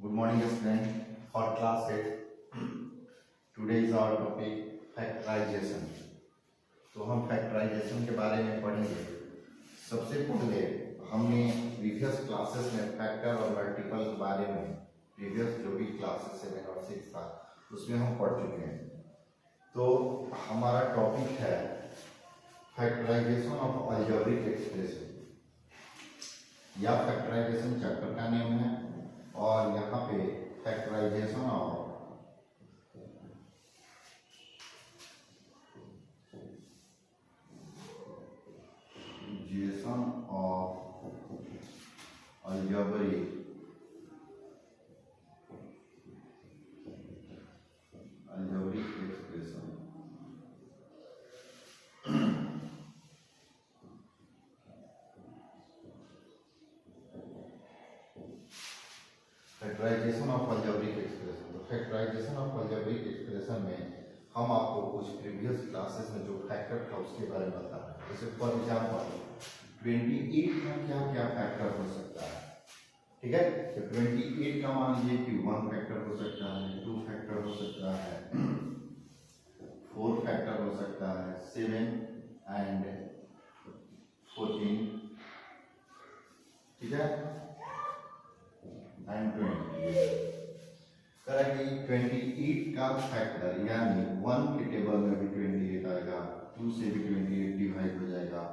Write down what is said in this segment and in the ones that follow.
Good morning, student. For class 8, today is our topic factorization. तो हम factorisation के बारे में पढ़ेंगे। सबसे पहले हमने प्रीवियस क्लासेस में फैक्टर और मल्टीपल के बारे में प्रीवियस जो भी क्लासेस 7 और 6 था उसमें हम पढ़ चुके हैं। तो हमारा टॉपिक है फैक्टराइजेशन ऑफ अलजेब्रिक एक्सप्रेशन या फैक्टराइजेशन चैप्टर का नेम है और यहाँ पे factorisation of algebraic expression. Factorisation of algebraic expression. तो फैक्टराइजेशन ऑफ अलजेब्रिक एक्सप्रेशन में हम आपको कुछ प्रीवियस क्लासेस में जो फैक्टर था उसके बारे में बता रहे हैं। जैसे फॉर एग्जाम्पल 28 का क्या क्या फैक्टर हो सकता है, ठीक है। तो 28 का मान लीजिए कि 1 फैक्टर हो सकता है, 2 फैक्टर हो सकता है, 4 फैक्टर हो सकता है, 7 एंड 14, ठीक है, एंड 20। करेक्टली 28 का फैक्टर यानी 1 के टेबल में भी 28 आएगा, 2 से भी 28 डिवाइड हो जाएगा,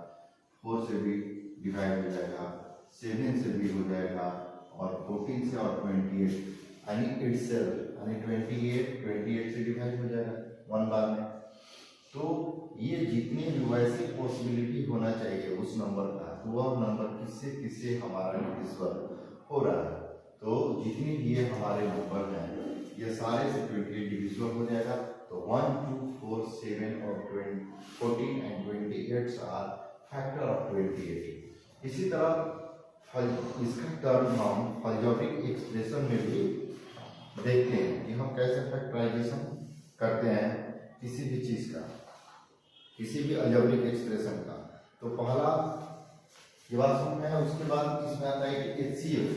4 से भी डिवाइड हो जाएगा, 7 से भी हो जाएगा और 14 से और 28 यानी इटसेल्फ यानी 28 से डिवाइड हो जाएगा 1 बार में। तो ये जितने भी वैसी पॉसिबिलिटी होना चाहिए उस नंबर का, तो वह नंबर किससे किससे हमारा डिविजिबल हो रहा है। तो जितने भी ये हमारे नंबर हैं ये सारे से 28 डिविजिबल हो जाएगा। तो 1, 2, 4, 7 और 14 एंड 28 आर फैक्टर ऑफ 28। इसी तरह इसका टर्म हम अलजेब्रिक एक्सप्रेशन में भी देखते हैं कि हम कैसे फैक्टराइजेशन करते हैं किसी भी चीज का, किसी भी अलजेब्रिक एक्सप्रेशन का। तो पहला ये बात समझ में है। उसके बाद इसमें आता है कि HCF।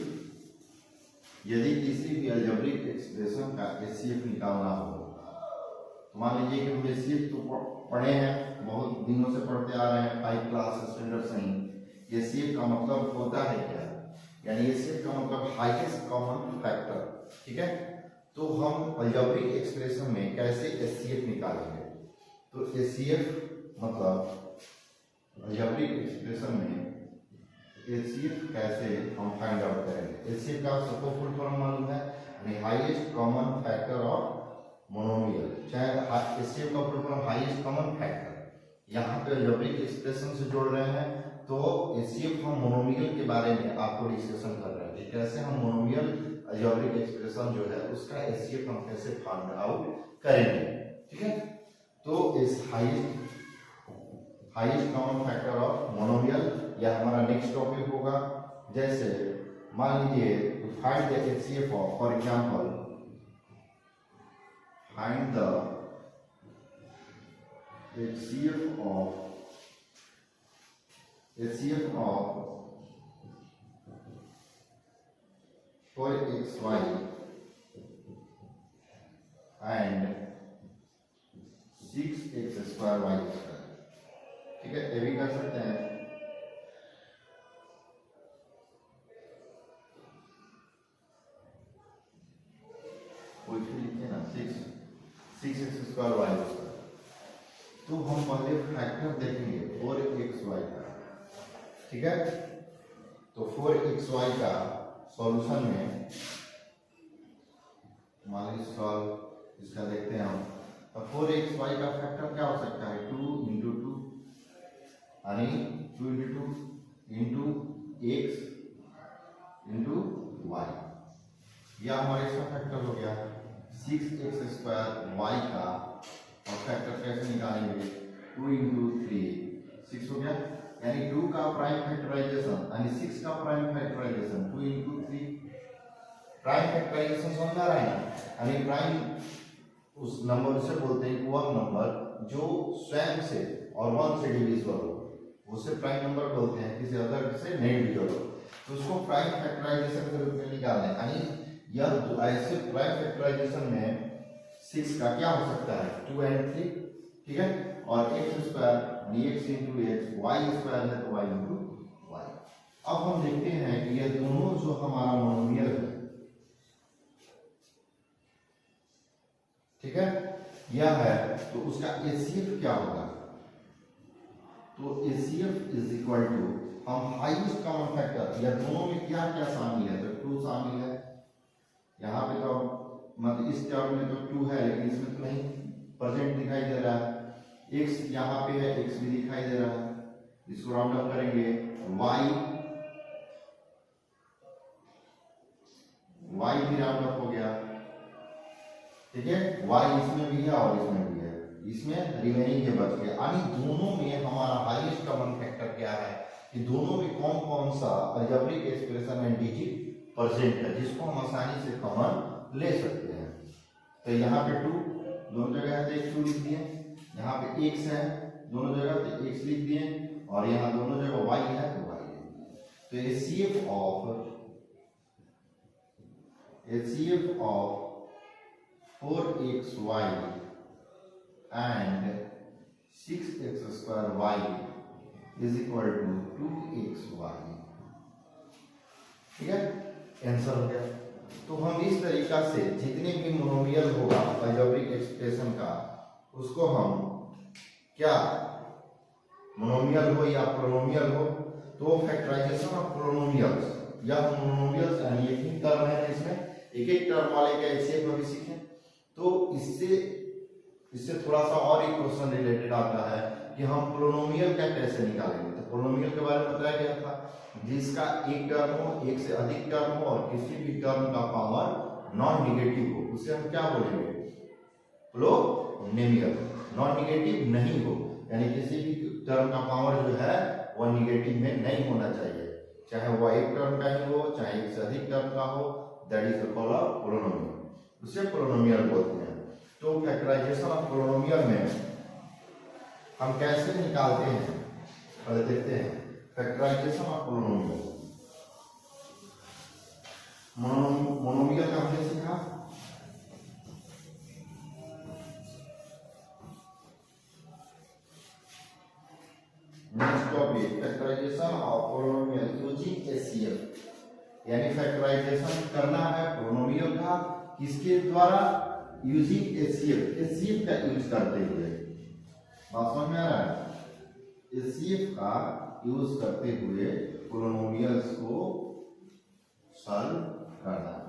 यदि किसी भी अलजेब्रिक एक्सप्रेशन का HCF निकालना हो, तो मान लीजिए कि हम HCF तो पढ़े हैं, बहुत दिनों से पढ़ते आ रहे हैं 5 क्लास स्टैंडर्ड से ही। HCF का मतलब होता है क्या, यानी HCF का मतलब हाईएस्ट कॉमन फैक्टर, ठीक है। तो हम अलजेब्रिक एक्सप्रेशन में कैसे HCF निकालेंगे, तो HCF मतलब अलजेब्रिक एक्सप्रेशन में HCF कैसे हम फाइंड आउट करेंगे। HCF का सबको फुल फॉर्म मालूम है, यानी highest common factor of monomial. चाहे HCF का full form highest common factor, यहाँ पे अलजेब्रिक एक्सप्रेशन से जोड़ रहे हैं तो HCF हम मोनोमियल के बारे में आपको डिस्कशन कर रहे हैं कि कैसे हम मोनोमियल अलजेब्रिक एक्सप्रेशन जो है उसका HCF हम कैसे फाइंड आउट करेंगे, ठीक है। तो इस highest common factor of monomial या हमारा नेक्स्ट टॉपिक होगा। जैसे मान लीजिए to find the HCF of, for example find the HCF of 4xy and 6x² y², ठीक है। ये भी कर सकते हैं। कोई भी लिखिए ना, 6x² y²। तो हम पहले फैक्टर देखेंगे 4xy का, ठीक है। तो 4xy का सॉल्यूशन में मान लीजिए सॉल्व इसका देखते हैं हम। तो 4xy का फैक्टर क्या हो सकता है, 2 × 2 यानी 2 × 2 इंटू x इंटू y, यह हमारे इसका फैक्टर हो गया। 6x² y का और फैक्टर कैसे निकालेंगे, 2 × 3 6 हो गया, यानी 2 का प्राइम फैक्टराइजेशन यानी 6 का प्राइम फैक्टराइजेशन 2 × 3 प्राइम फैक्टराइजेशन समझ आ रहा है ना। यानी प्राइम उस नंबर से बोलते हैं कि वह नंबर जो स्वयं से और 1 से डिविजिबल हो उसे प्राइम नंबर बोलते हैं, किसी अदर से नहीं डिविजिबल हो तो उसको प्राइम फैक्टराइजेशन के रूप में निकालना है। यानी यह ऐसे प्राइम फैक्टराइजेशन में 6 का क्या हो सकता है 2 and 3, ठीक है, और x square x into x, y square है तो y इंटू वाई। अब हम देखते हैं कि यह दोनों जो हमारा मोनोमियल है, ठीक है, यह है, तो उसका एचसीएफ क्या होगा, तो एचसीएफ इज इक्वल टू, हम हाईएस्ट कॉमन फैक्टर, यह दोनों में क्या क्या शामिल है, तो 2 शामिल है, यहाँ पे तो मतलब इस टर्म में तो 2 है लेकिन इसमें तो नहीं प्रेजेंट दिखाई दे रहा है, x यहाँ पे है, x भी दिखाई दे रहा है, इसको राउंड अप करेंगे, y भी राउंड अप हो गया, ठीक है, y इसमें भी है और इसमें भी है, इसमें रिमेनिंग के बच गया, यानी दोनों में हमारा हाईएस्ट कॉमन फैक्टर क्या है कि दोनों में कौन कौन सा अलजेब्रिक एक्सप्रेशन में डिजिट प्रेजेंट है जिसको हम आसानी से कॉमन ले सकते हैं। तो यहाँ पे 2 दोनों जगह है तो एक 2 लिख दिए, यहाँ पे x है दोनों जगह तो x लिख दिए, और यहाँ दोनों जगह y है तो y लिख दिए। तो HCF of 4xy and 6x square y is equal to 2xy, ठीक है, आंसर हो गया। तो हम इस तरीका से जितने भी मोनोमियल होगा अलजेब्रिक एक्सप्रेशन का, उसको हम क्या मोनोमियल हो या पोलिनोमियल हो, तो फैक्टराइजेशन ऑफ पोलिनोमियल्स या मोनोमियल्स, यानी एक ही टर्म है इसमें, एक एक टर्म वाले का एचसीएफ में भी सीखें, तो इससे थोड़ा सा और एक क्वेश्चन रिलेटेड आता है कि हम पोलिनोमियल का कैसे निकालेंगे। तो पोलिनोमियल के बारे में बताया गया था, जिसका एक टर्म हो, एक से अधिक टर्म हो और किसी भी टर्म का पावर नॉन निगेटिव हो, उसे हम क्या बोलेंगे पोलिनोमियल। नॉन निगेटिव नहीं हो, यानी किसी भी टर्म का पावर जो है वह निगेटिव में नहीं होना चाहिए, चाहे वह एक टर्म का ही हो चाहे एक से अधिक टर्म का हो, दैट इज कॉल्ड पोलिनोमियल, उसे पोलिनोमियल बोलते हैं। तो फैक्टराइजेशन ऑफ पोलिनोमियल में हम कैसे निकालते हैं, पहले देखते हैं फैक्टराइजेशन ऑफ पोलिनोमियल। मोनोमियल का हमने सीखा, next topic factorisation of polynomial using HCF, यानी फैक्टराइजेशन करना है पोलिनोमियल का किसके द्वारा, यूजिंग एचसीएफ, एचसीएफ का यूज करते हुए, बात समझ में आ रहा है, एचसीएफ का यूज करते हुए पोलिनोमियल्स को सॉल्व करना है।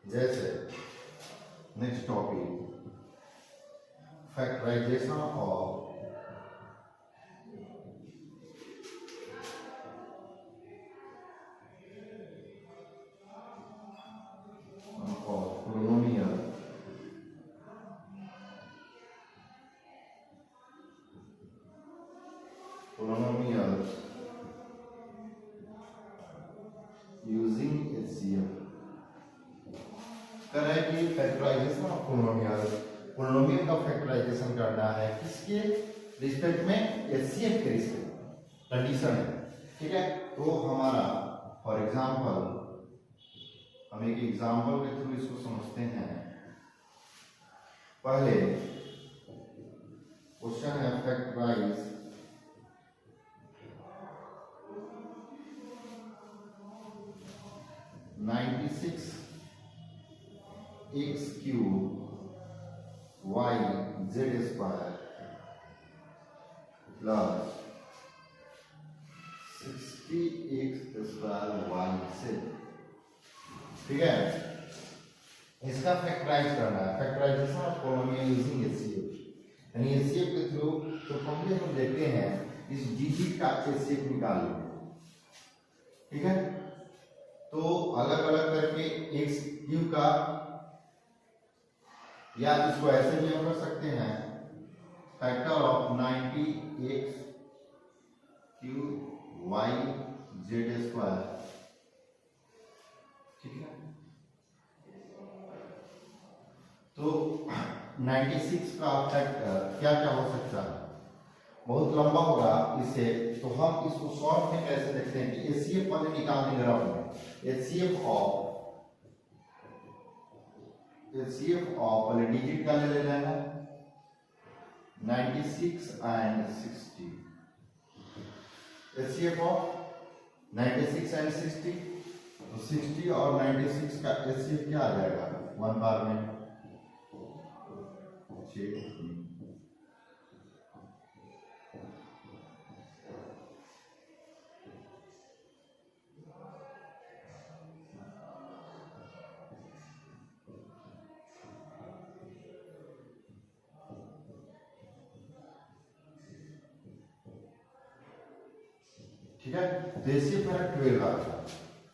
जैसे next topic factorisation of polynomial using HCF करें कि फैक्टराइजेशन ऑफ पोलिनोमियल का फैक्टराइजेशन करना है किसके रिस्पेक्ट में, एचसीएफ के रिस्पेक्ट, कंडीशन है, ठीक है। तो हमारा फॉर एग्जांपल, हम एक एग्जांपल के थ्रू इसको समझते हैं। पहले क्वेश्चन है factorise x cube y z square plus 60x square y z, ठीक है, इसका फैक्टराइज करना है, factorisation of polynomial using HCF, यानी एचसीएफ के थ्रू। तो पहले हम देखते हैं इस डिजिट का एचसीएफ निकाल लेंगे, ठीक है। तो अलग अलग करके x क्यूब का, या इसको ऐसे भी हम कर सकते हैं factor of 90x q y z square, ठीक है। तो 96 का फैक्टर क्या क्या हो सकता है, बहुत लंबा होगा इससे, तो हम इसको शॉर्ट में कैसे देखते हैं कि एचसीएफ पहले निकाल देंगे रफ में। एचसीएफ ऑफ पहले डिजिट का ले लेना है 96 एंड 60। एचसीएफ ऑफ 96 एंड 60, तो 60 और 96 का एचसीएफ क्या आ जाएगा 1 बार में 6। ठीक है, तो एचसीएफ मेरा 12 आ गया,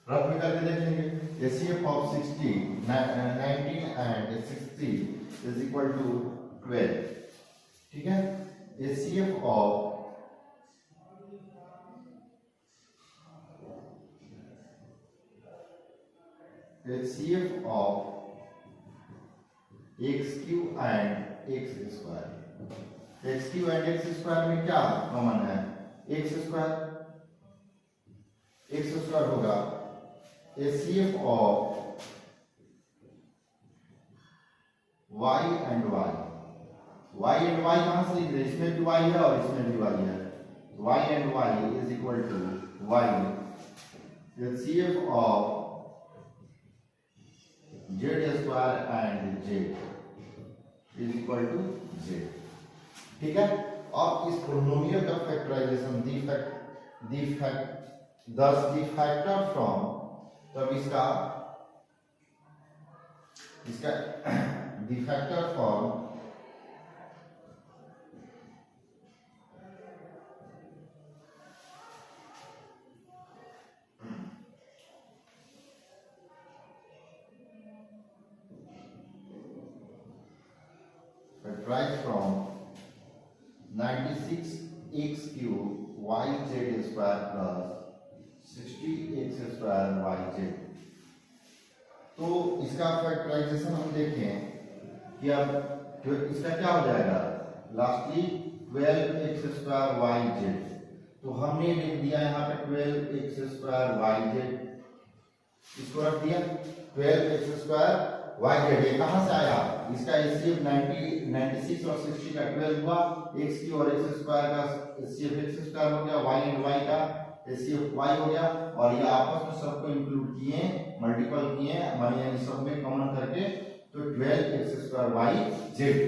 रफ में करके देखेंगे। HCF of 60 19 and 60 is equal to 12, ठीक है। HCF of x q and x square, x q and x square में क्या कॉमन है, एक्स स्क्वायर होगा। HCF of y and y कहां से लिख रहे हैं, इसमें भी वाई है और इसमें भी वाई है, y and y is equal to y. HCF of z square and z is equal to z, ठीक है। अब इस पोलिनोमियल का factorisation thus the factor from, तब इसका the factor from factorize from 96 x cube y z square plus 60 x square y z. तो इसका factorisation हम देखें कि अब इसका क्या हो जाएगा, lastly 12 x square y z, तो हमने लिख दिया यहाँ पे 12 एक्स स्क्वायर वाई जेड, इसको रख दिया 12 एक्स स्क्वायर वाई जेड। ये कहाँ से आया, इसका एचसीएफ 96 और 60 का 12 हुआ, एक्स क्यू और एक्स स्क्वायर का एचसीएफ एक्स स्क्वायर हो गया, वाई एंड वाई का एचसीएफ वाई हो गया, और ये आपस में सबको इंक्लूड किए, मल्टीपल किए, माने इन सब में कॉमन करके, तो 12 एक्स स्क्वायर वाई जेड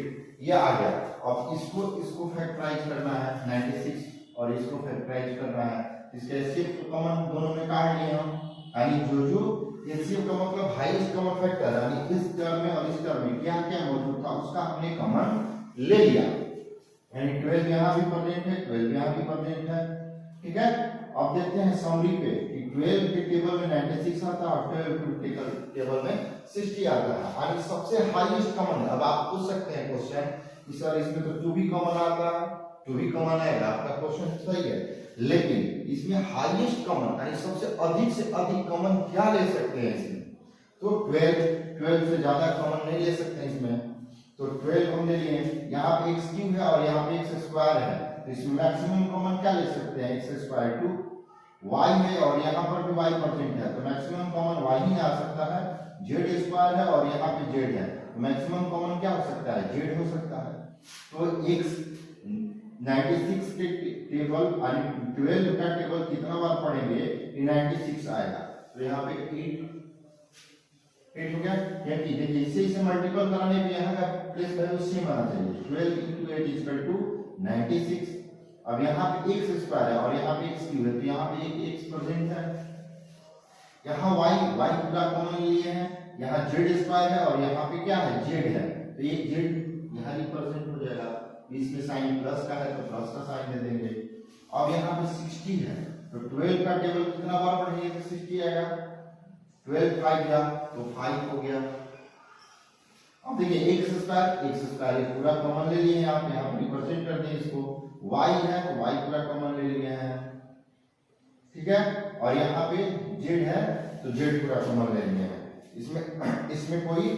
ये आ गया। अब इसको फैक्टराइज करना है 96 और इसको फैक्टराइज करना है, इसके एचसीएफ कॉमन दोनों में काट लिए हम, यानी जो एचसीएफ का मतलब हाईएस्ट कॉमन फैक्टर, यानी इस टर्म में और इस टर्म में क्या क्या मौजूद था उसका हमने कॉमन ले लिया, यानी 12 यहाँ भी प्रेजेंट है, 12 यहाँ भी प्रेजेंट है, ठीक है। अब देखते हैं समरी पे कि 12 के टेबल में 96 आता है और 12 के टेबल में 60 आता है, और सबसे हाईएस्ट कॉमन। अब आप पूछ सकते हैं क्वेश्चन कि सर इसमें तो 2 भी कॉमन आता है, 2 भी कॉमन आएगा, आपका क्वेश्चन सही है, लेकिन इसमें हाईएस्ट कॉमन यानी सबसे अधिक कॉमन क्या ले सकते हैं इसमें, तो 12 से ज्यादा कॉमन नहीं ले सकते इसमें, तो 12 हम ले लिए। यहाँ पे एक्स क्यूब है और यहाँ पे एक्स स्क्वायर है, तो इसमें मैक्सिमम कॉमन क्या ले सकते हैं, एक्स स्क्वायर टू वाई है और यहाँ पर भी वाई प्रेजेंट है, तो मैक्सिमम कॉमन वाई ही आ सकता है। जेड स्क्वायर है और यहाँ पे जेड है, तो मैक्सिमम कॉमन क्या हो सकता है, जेड हो सकता है। तो एक्स 96 के टेबल यानी 12 का टेबल कितना बार पढ़ेंगे, 96 आएगा, तो यहाँ पे 8 हो गया, क्योंकि देखिए इसे मल्टीपल कराने पे यहाँ का प्लेस वैल्यू सेम आना चाहिए, 12 × 8 = 96। अब यहाँ पे एक्स स्क्वायर है और यहाँ पे एक्स क्यूब है, तो यहाँ पे एक एक्स प्रेजेंट है, यहाँ वाई पूरा कॉमन लिए हैं, यहाँ जेड स्क्वायर है और यहाँ पे क्या है, जेड है, तो ये जेड यहाँ रिप्रेजेंट हो जाएगा, बीच में साइन प्लस का है तो प्लस का साइन दे देंगे। अब यहाँ पे 60 है, तो 12 का टेबल कितना बार पढ़ेंगे तो 60 आएगा, 12 5 गया तो 5 हो गया। अब देखिए एक्स स्क्वायर पूरा कॉमन ले लिए हैं आप, यहाँ पर रिप्रेजेंट कर दें इसको, y है तो y पूरा कॉमन ले लिए हैं, ठीक है। और यहाँ पे जेड है तो जेड पूरा कॉमन ले लेंगे, इसमें कोई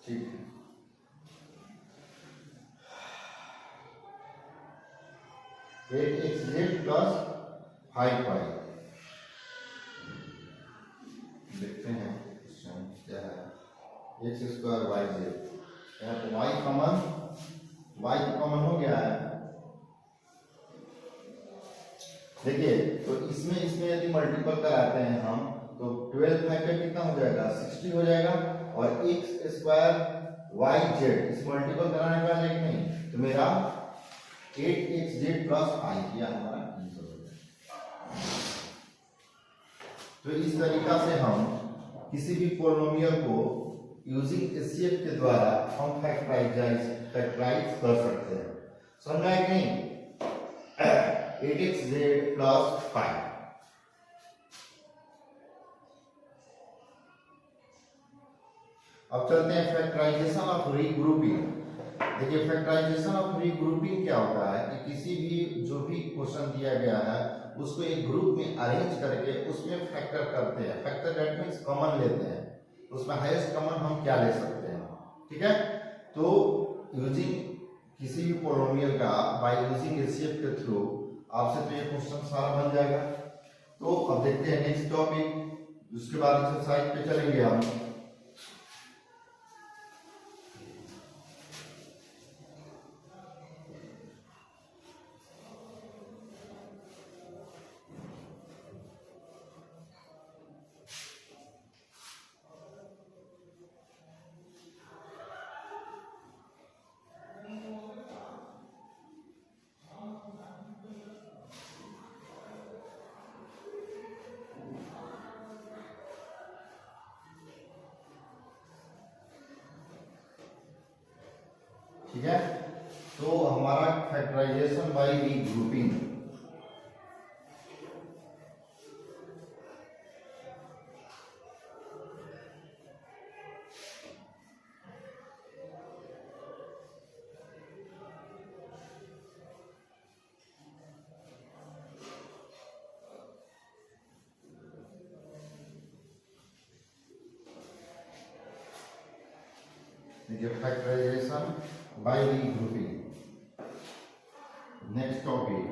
ठीक है। Eight x Z plus 5y, देखते हैं क्या है, एक्स स्क्वायर वाई जेड, यहाँ पे वाई तो कॉमन हो गया है। देखिए तो इसमें यदि मल्टीपल कराते हैं हम तो 12 फैक्टर कितना हो जाएगा, 60 हो जाएगा। और एक्स स्क्वायर वाई जेड इस मल्टीपल कराने का है कि नहीं, तो मेरा 8x जेड प्लस आई किया हमारा आंसर हो जाएगा। तो इस तरीका से हम किसी भी पॉलिनोमियल को यूजिंग एचसीएफ के द्वारा हम फैक्टराइज कर सकते हैं। समझ में आया कि नहीं? 8x Z plus 5। अब चलते हैं फैक्टराइजेशन ऑफ रीग्रुपिंग। देखिए फैक्टराइजेशन ऑफ रीग्रुपिंग क्या होता है कि किसी भी जो भी क्वेश्चन दिया गया है उसको एक ग्रुप में अरेंज करके उसमें फैक्टर करते हैं। फैक्टर दैट मींस कॉमन लेते हैं, उसमें हाईएस्ट कॉमन हम क्या ले सकते हैं, ठीक है। तो यूजिंग किसी भी पॉलिनोमियल का बाय यूजिंग एचसीएफ के थ्रू आपसे तो ये क्वेश्चन सारा बन जाएगा। तो अब देखते हैं नेक्स्ट टॉपिक, उसके बाद एक्सरसाइज पे चलेंगे हम। ठीक है, तो हमारा factorisation by regrouping, factorisation by regrouping. Next topic,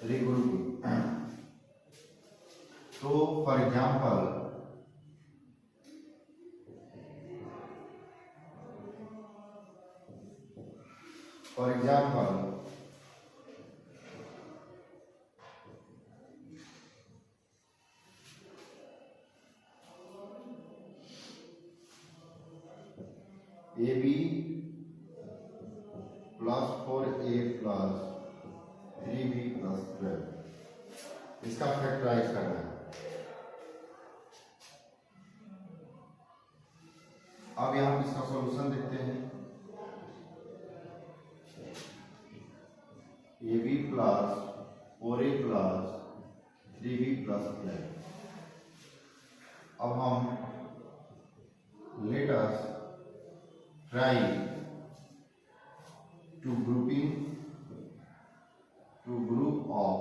regrouping. तो for example AB plus 4A plus 3B plus 12, इसका फैक्टराइज करना है। अब यहां इसका सॉल्यूशन देखते हैं। AB plus 4A plus 3B plus 12। अब हम let us try to group of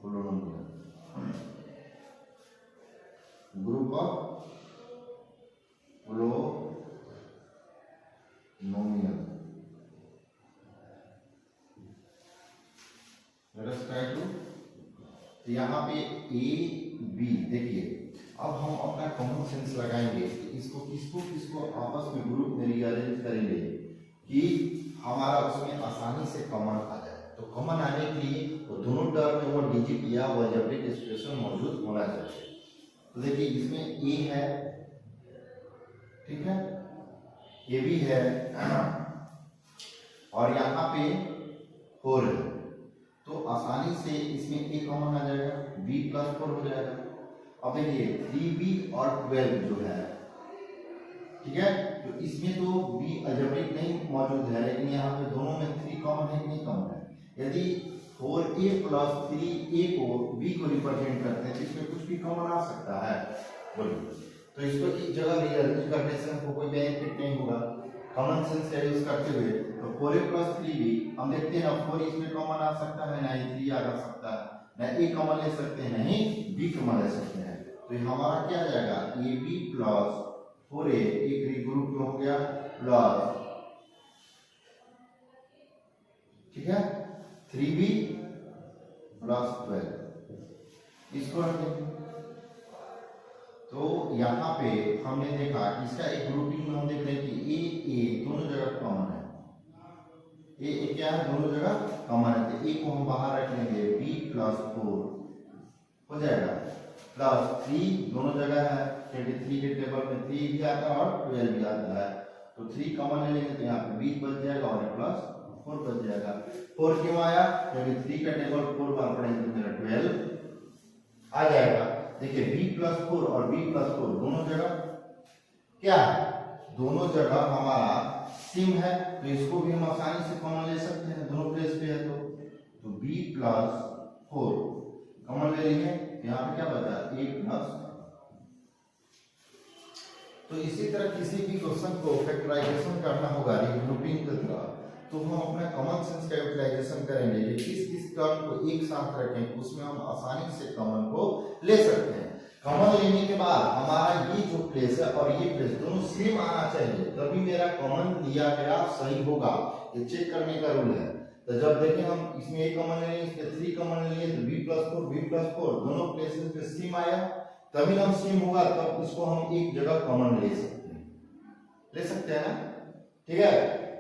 polynomial, group of polynomial। let us try to, तो यहाँ पे A B देखिए, अब हम अपना कॉमन सेंस लगाएंगे कि इसको किसको आपस में ग्रुप में रीअरेंज करेंगे कि हमारा उसमें आसानी से कॉमन आ जाए। तो कॉमन आने के लिए वो दोनों टर्म में वो डिजिट या वो अलजेब्रिक एक्सप्रेशन मौजूद होना चाहिए। तो देखिए इसमें ए है, ठीक है, ए भी है, और यहाँ पे 4 है, तो आसानी से इसमें a कॉमन आ जाएगा, b प्लस 4 हो जाएगा। अब देखिए 3b और 12 जो है, ठीक है, तो इसमें तो b अलजेब्रिक नहीं मौजूद है, लेकिन यहाँ पे दोनों में 3 कॉमन है कि नहीं कॉमन है। यदि 4a प्लस 3a को b को रिप्रेजेंट करते हैं तो इसमें कुछ भी कॉमन आ सकता है, बोलिए। तो इसको एक जगह रिअरेंज करने से हमको कोई बेनिफिट नहीं होगा, कॉमन सेंस का यूज करते हुए। तो 4a प्लस 3b हम देखते हैं ना, 4 इसमें कॉमन आ सकता है, ना ही 3 आ सकता है, ना a कॉमन ले सकते हैं, नहीं b कॉमन ले सकते हैं। तो हमारा क्या आ जाएगा, ab प्लस 4a एक ग्रुप में हो गया प्लस, ठीक है, 3b प्लस 12, इसको रखेंगे। तो यहाँ पे हमने देखा इसका एक ग्रुपिंग में हम देख रहे हैं कि ए दोनों जगह कॉमन है, ए क्या है, दोनों जगह कॉमन है, तो ए को हम बाहर रख लेंगे, b प्लस 4 हो जाएगा, प्लस 3 दोनों जगह है, 23 के टेबल में 3 भी आता है और 12 भी आता है, तो 3 कॉमन ले लेंगे, तो यहाँ पे 20 बच जाएगा और प्लस 4 बच जाएगा। 4 क्यों आया, क्योंकि 3 का टेबल 4 बार पढ़ेंगे तो मेरा 12 आ जाएगा। देखिए b प्लस 4 और b प्लस 4 दोनों जगह क्या है, दोनों जगह हमारा सिम है, तो इसको भी हम आसानी से कॉमन ले सकते हैं, दोनों प्लेस पे है, तो b प्लस 4 कॉमन ले लेंगे, यहाँ पे क्या बचा, a प्लस। तो इसी तरह किसी भी क्वेश्चन को फैक्टराइजेशन करना होगा रिग्रुपिंग की तरह, तो हम अपना कॉमन सेंस का यूटिलाइजेशन करेंगे कि किस टर्म को एक साथ रखें, उसमें हम आसानी से कॉमन को ले सकते हैं। कॉमन लेने के बाद हमारा ये जो प्लेस है और ये प्लेस दोनों सेम आना चाहिए, तभी मेरा कॉमन लिया गया सही होगा, ये चेक करने का रूल है। तो जब देखें हम इसमें एक कॉमन ले लिए, इसमें 3 कॉमन ले लिए, तो b प्लस 4 दोनों प्लेसेस पे सेम आया, तभी हम सेम होगा, तब इसको हम एक जगह कॉमन ले सकते हैं ना, ठीक है।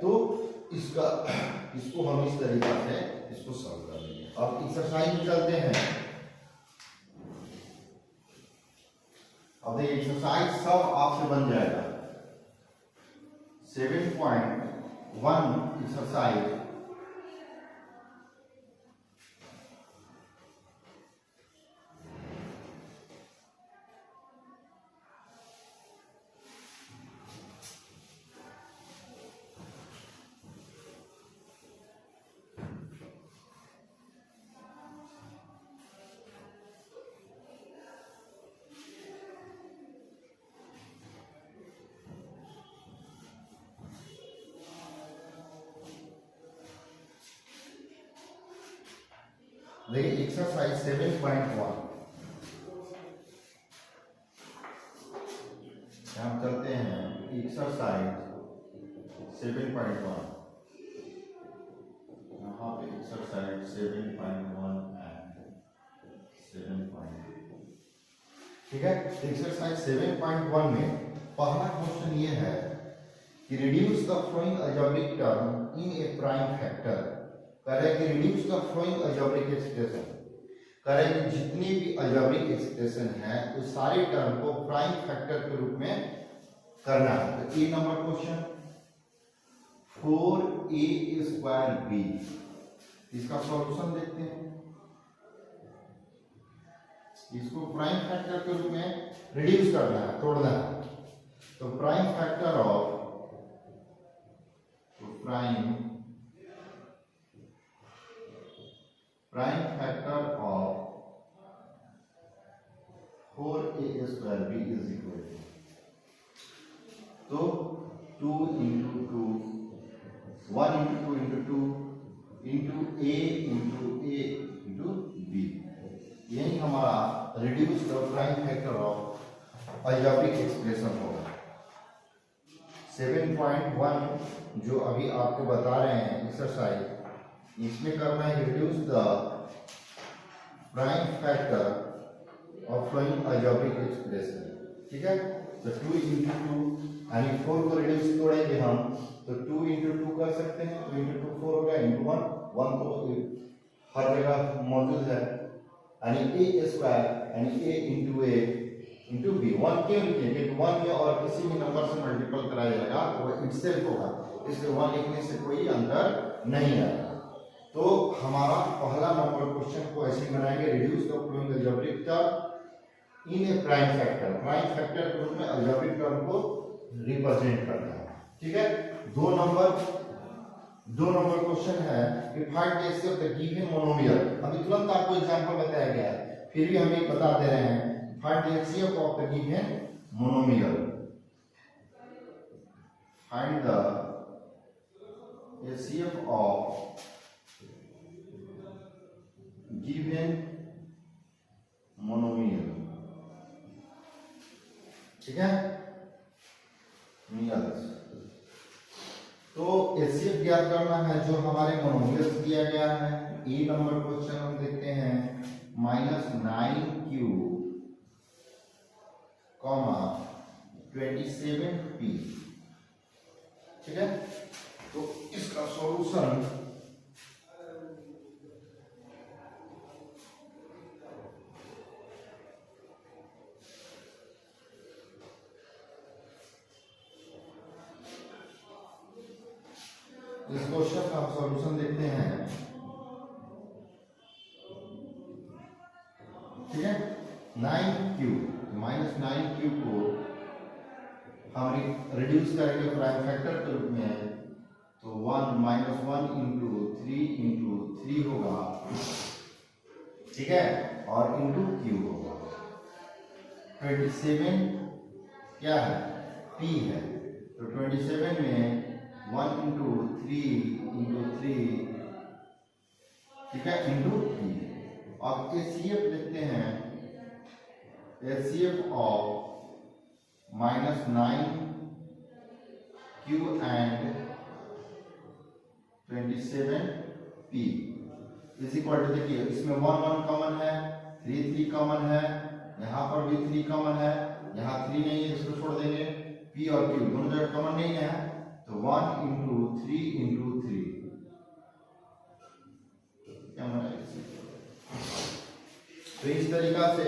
तो इसको हम इस तरीके से इसको सॉल्व कर लेंगे। अब एक्सरसाइज में चलते हैं। अब देखिए एक्सरसाइज सब आपसे बन जाएगा। 7.1 एक्सरसाइज, देखिए एक्सरसाइज 7.1 हम चलते हैं। एक्सरसाइज 7.1 यहाँ पे एक्सरसाइज 7.1 एंड 7.2, ठीक है। एक्सरसाइज 7.1 में पहला क्वेश्चन ये है कि reduce the following algebraic term in a prime factor. करेंगे reduce the following algebraic expression, करेंगे जितनी भी अलजेब्रिक एक्सप्रेशन है उस सारे टर्म को प्राइम फैक्टर के रूप में करना है। तो ए नंबर क्वेश्चन 4a² b, इसका सॉल्यूशन देखते हैं। इसको प्राइम फैक्टर के रूप में रिड्यूस करना है, तोड़ना है। तो prime factor of prime factor of 4a² b is equal to, तो 2 into 2 1 into 2 into 2 into a into b, यही हमारा reduce the prime factor of algebraic expression होगा। 7.1 जो अभी आपको बता रहे हैं एक्सरसाइज, इसमें करना है reduce the prime factor of following algebraic expression, ठीक है। तो 2 into 2 यानी 4 को रिड्यूस तोड़ेंगे हम, तो 2 into 2 कर सकते हैं, 2 into 2 4 हो गया, into 1 तो हर जगह मौजूद है, यानी a² यानी a into b। 1 क्यों लिखे, क्योंकि 1 में और किसी भी नंबर से मल्टीपल कराया जाएगा तो वह इटसेल्फ होगा, इसलिए 1 लिखने से कोई अंतर नहीं आएगा। तो हमारा पहला नंबर क्वेश्चन को ऐसे बनाएंगे, reduce the following algebraic term in a prime factor. Prime factor के रूप में अलजेब्रिक टर्म को रिप्रेजेंट करना है। ठीक है, दो नंबर क्वेश्चन है कि find the HCF the given monomial. अभी तुरंत आपको एग्जांपल बताया गया है, फिर भी हम एक बता दे रहे हैं, find the HCF of the given monomial. Find the HCF of given monomial. ठीक है, मियल्स। तो एचसीएफ ज्ञात करना है जो हमारे मोनोमियल्स दिया गया है। ए नंबर क्वेश्चन हम देखते हैं, -9q, 27p। ठीक है, तो इसका सॉल्यूशन इस क्वेश्चन का सॉल्यूशन देखते हैं। ठीक है, 9q -9q को हम रिड्यूस करेंगे प्राइम फैक्टर के रूप में, तो 1 -1 × 3 × 3 होगा। ठीक है, और इंटू q होगा। 27 क्या है, p है, तो 27 में 1 × 3 × 3, ठीक है, इंटू p। अब एचसीएफ लिखते हैं, HCF of -9q and 27p is equal to, देखिए इसमें 1 1 कॉमन है, 3 3 कॉमन है, यहाँ पर भी 3 कॉमन है, यहाँ 3 नहीं है, इसको छोड़ देंगे। p और q दोनों जगह कॉमन नहीं है, तो 1 × 3 × 3 क्या बना। तो इस तरीका से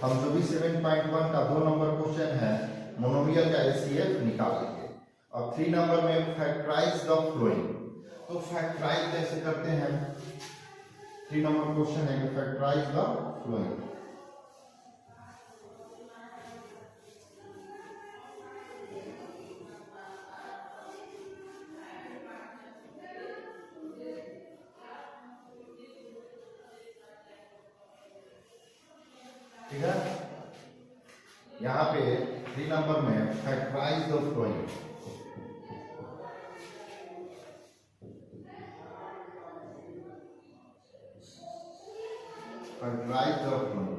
हम जो भी 7.1 का 2 नंबर क्वेश्चन है मोनोमियल का एचसीएफ निकालेंगे। अब 3 नंबर में फैक्टराइज द फ्लोइंग, तो फैक्टराइज कैसे करते हैं। 3 नंबर क्वेश्चन है कि फैक्टराइज द फ्लोइंग। ठीक है, यहाँ पे 3 नंबर में factorise the following. Factorise the following,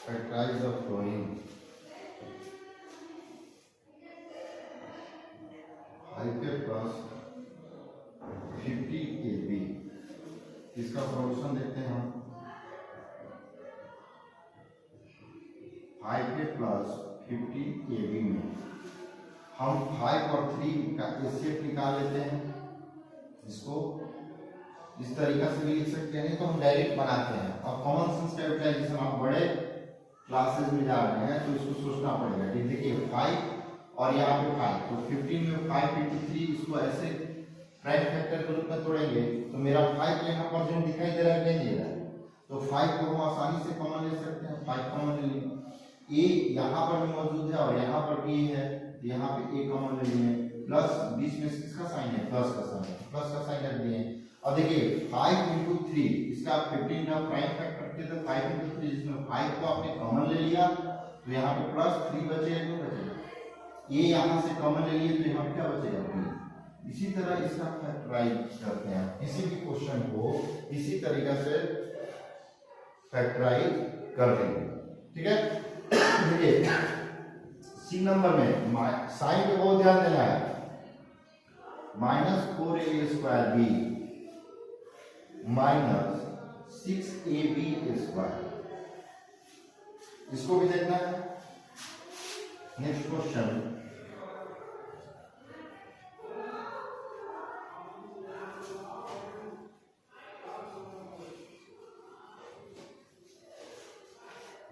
factorise the following. 5 + 50ab, इसका सॉल्यूशन देखते हैं हम। 5 + 50ab में हम 5 और 3 का एचसीएफ निकाल लेते हैं। इसको इस तरीका से भी लिख सकते हैं, नहीं तो हम डायरेक्ट बनाते हैं। अब कॉमन सेंस का यूटिलाइजेशन, आप बड़े क्लासेस में जा रहे हैं तो इसको सोचना पड़ेगा। देखिए 5 और यहाँ पे 5, तो 15 में 5 × 3, इसको ऐसे प्राइम फैक्टर के रूप में तोड़ेंगे तो मेरा 5 यहाँ पर जो दिखाई दे रहा है नहीं दे रहा है, तो 5 को हम आसानी से कॉमन ले सकते हैं। 5 कॉमन ले लिए, ए यहाँ पर भी मौजूद है और यहाँ पर भी है, तो यहाँ पे ए कॉमन ले लिए, प्लस बीच में किसका साइन है, प्लस का साइन है, प्लस का साइन रख दिए। अब देखिए 5 × 3, इसका 15 का प्राइम फैक्टर के, तो 5 × 3, जिसमें 5 को आपने कॉमन ले लिया, तो यहाँ पे +3 बचेगा, क्यों बचेगा, ये यहाँ से कॉमन ले लिए, तो यहाँ पे क्या बचेगा, b। इसी तरह इसका फैक्टराइज करते हैं, किसी भी क्वेश्चन को इसी तरीके से फैक्टराइज कर देंगे। ठीक है, देखिए सी नंबर में साइन पे बहुत ध्यान देना है। -4a² - 6ab², इसको भी देखना है। नेक्स्ट क्वेश्चन,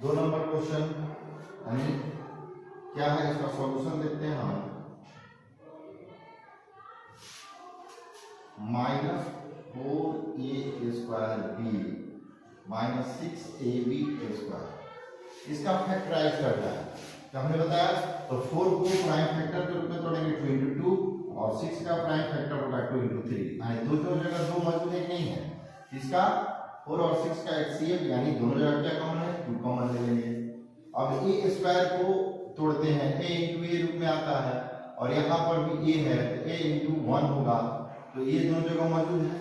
दो नंबर क्वेश्चन क्या है इसका सॉल्यूशन देखते हैं हम। -4a² b -6ab² इसका फैक्टराइज करना है। तो हमने बताया तो 4 को प्राइम फैक्टर के रूप में तोड़ेंगे 2 × 2 और 6 का प्राइम फैक्टर होगा 2 × 3 यानी दो जगह दो मौजूद है नहीं है। इसका 4 और 6 का HCF यानी दोनों जगह क्या कॉमन है 2 कॉमन ले लेंगे। अब a² को तोड़ते हैं a × a रूप में आता है और यहाँ पर भी a है तो a × 1 होगा तो ये दोनों जगह मौजूद है।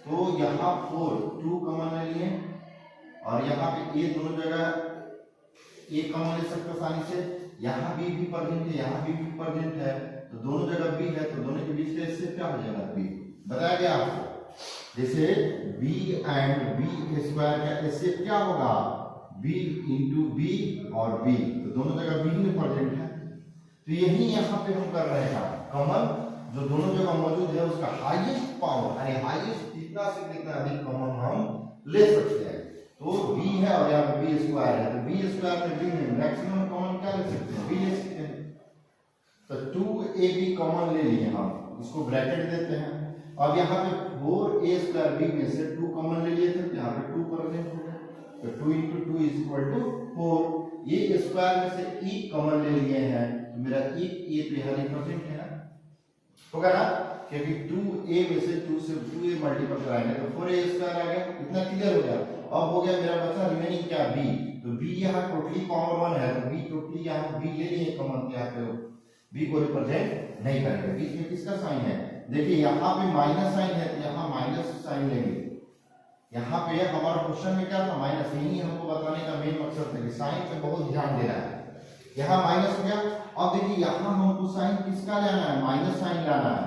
तो यहाँ 4 2 कॉमन ले लिए और यहाँ पे a दोनों जगह a कॉमन ले सकते आसानी से। यहाँ b भी प्रेजेंट है यहाँ b भी प्रेजेंट है तो दोनों जगह b है तो दोनों के बीच का इससे क्या हो जाएगा b बताया गया आपको। जैसे b एंड b² का इससे क्या होगा b × b और b तो दोनों जगह b ही प्रेजेंट है। तो यही यहाँ पे हम कर रहे हैं कॉमन जो दोनों जगह मौजूद है उसका हाईएस्ट पावर यानी हाईएस्ट जितना से कितना अधिक कॉमन हम ले सकते हैं। तो b है और यहाँ पे b² है तो b² में b में मैक्सिमम कॉमन क्या ले सकते हैं b ले सकते हैं। तो 2ab कॉमन ले लिए हम इसको ब्रैकेट देते हैं। अब यहाँ पे 4a² b में से 2 कॉमन ले लिए थे तो यहाँ पे 2 प्रेजेंट हो गया तो 2 × 2 = 4। ये स्क्वायर में से e कॉमन ले लिए हैं तो मेरा e तो यहाँ रिप्रेजेंट है ना होगा ना क्योंकि 2a में से 2 से 2a मल्टीपल कराएंगे तो 4a² आ गया। इतना क्लियर हो गया। अब हो गया मेरा बचा रिमेनिंग क्या b तो b यहाँ टोटली पावर 1 है तो b टोटली यहाँ b ले लिए कॉमन यहाँ पे b को रिप्रेजेंट नहीं करेंगे। बीच में किसका साइन है देखिए यहाँ पे माइनस साइन है तो यहाँ माइनस साइन लेंगे। यहाँ पे हमारा क्वेश्चन में क्या था माइनस यही हमको बताने का मेन मकसद था कि साइन पे बहुत ध्यान देना है। यहाँ माइनस हो गया। अब देखिए यहाँ हमको साइन किसका लेना है माइनस साइन लाना है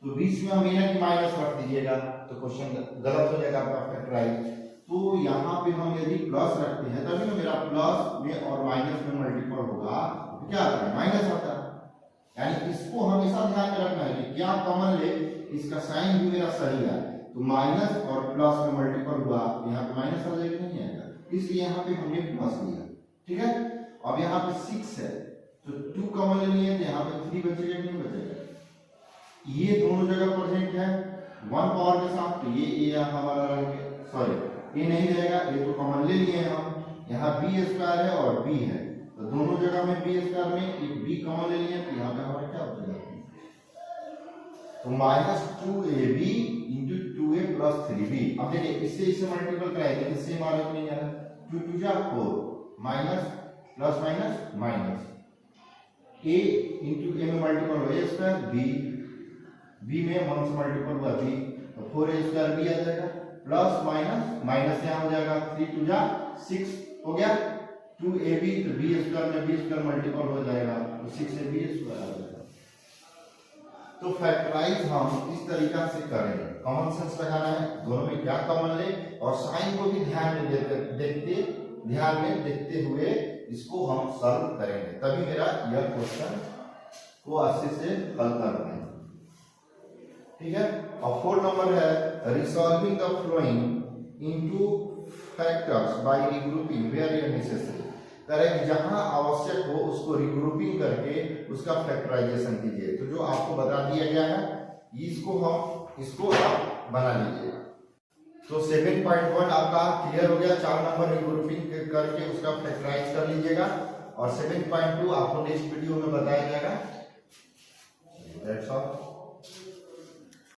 तो बीच में हम ये कि माइनस रख दीजिएगा तो क्वेश्चन गलत हो जाएगा आपका फैक्टराइज। तो यहाँ पे हम यदि प्लस रखते हैं तभी ना मेरा प्लस में और माइनस में मल्टीपल होगा तो क्या आता है माइनस आता है। यानी इसको हमेशा ध्यान में रखना है कि क्या कॉमन ले इसका साइन भी मेरा सही है तो माइनस और प्लस में मल्टीपल हुआ तो यहाँ पे माइनस आ जाएगा नहीं आएगा इसलिए यहाँ पे हमने प्लस लिया ठीक है। अब यहाँ पे 6 है तो 2 कॉमन ले लिए तो यहाँ पे 3 बचेगा नहीं बचेगा। ये दोनों जगह प्रेजेंट है 1 पावर के साथ तो ये हमारा सॉरी ये नहीं रहेगा ये तो कॉमन ले लिए हम। यहाँ b² है और b है तो दोनों जगह में b² में एक b कॉमन ले लिए तो यहाँ पे हमारा क्या हो जाएगा तो -2ab × 2a + 3b। अब देखिए इससे इसे मल्टीपल कराएंगे इससे हमारे को नहीं आएगा 2 × 2 = 4 minus plus minus minus a × a में मल्टीपल हो a² b में 1 से मल्टीपल हुआ b तो 4a² b आ जाएगा प्लस माइनस माइनस यहाँ हो जाएगा 3 × 2 = 6 हो गया 2ab तो b² में b² मल्टीपल हो जाएगा तो 6ab² आ जाएगा। तो फैक्टराइज हम इस तरीका से करेंगे कॉमन सेंस लगाना है दोनों में क्या कॉमन ले और साइन को भी ध्यान में देखते हुए इसको हम सॉल्व करेंगे तभी मेरा यह क्वेश्चन को अच्छे से हल कर पाएंगे ठीक है। और 4 नंबर है resolving the following into factors by regrouping where necessary. करें जहां आवश्यक हो उसको रिग्रुपिंग करके उसका फैक्टराइजेशन कीजिए। तो जो आपको बता दिया गया है इसको आप बना लीजिए। तो 7.1 आपका क्लियर हो गया 4 नंबर रिग्रुपिंग करके उसका फैक्टराइज कर लीजिएगा और 7.2 आपको नेक्स्ट वीडियो में बताया जाएगा।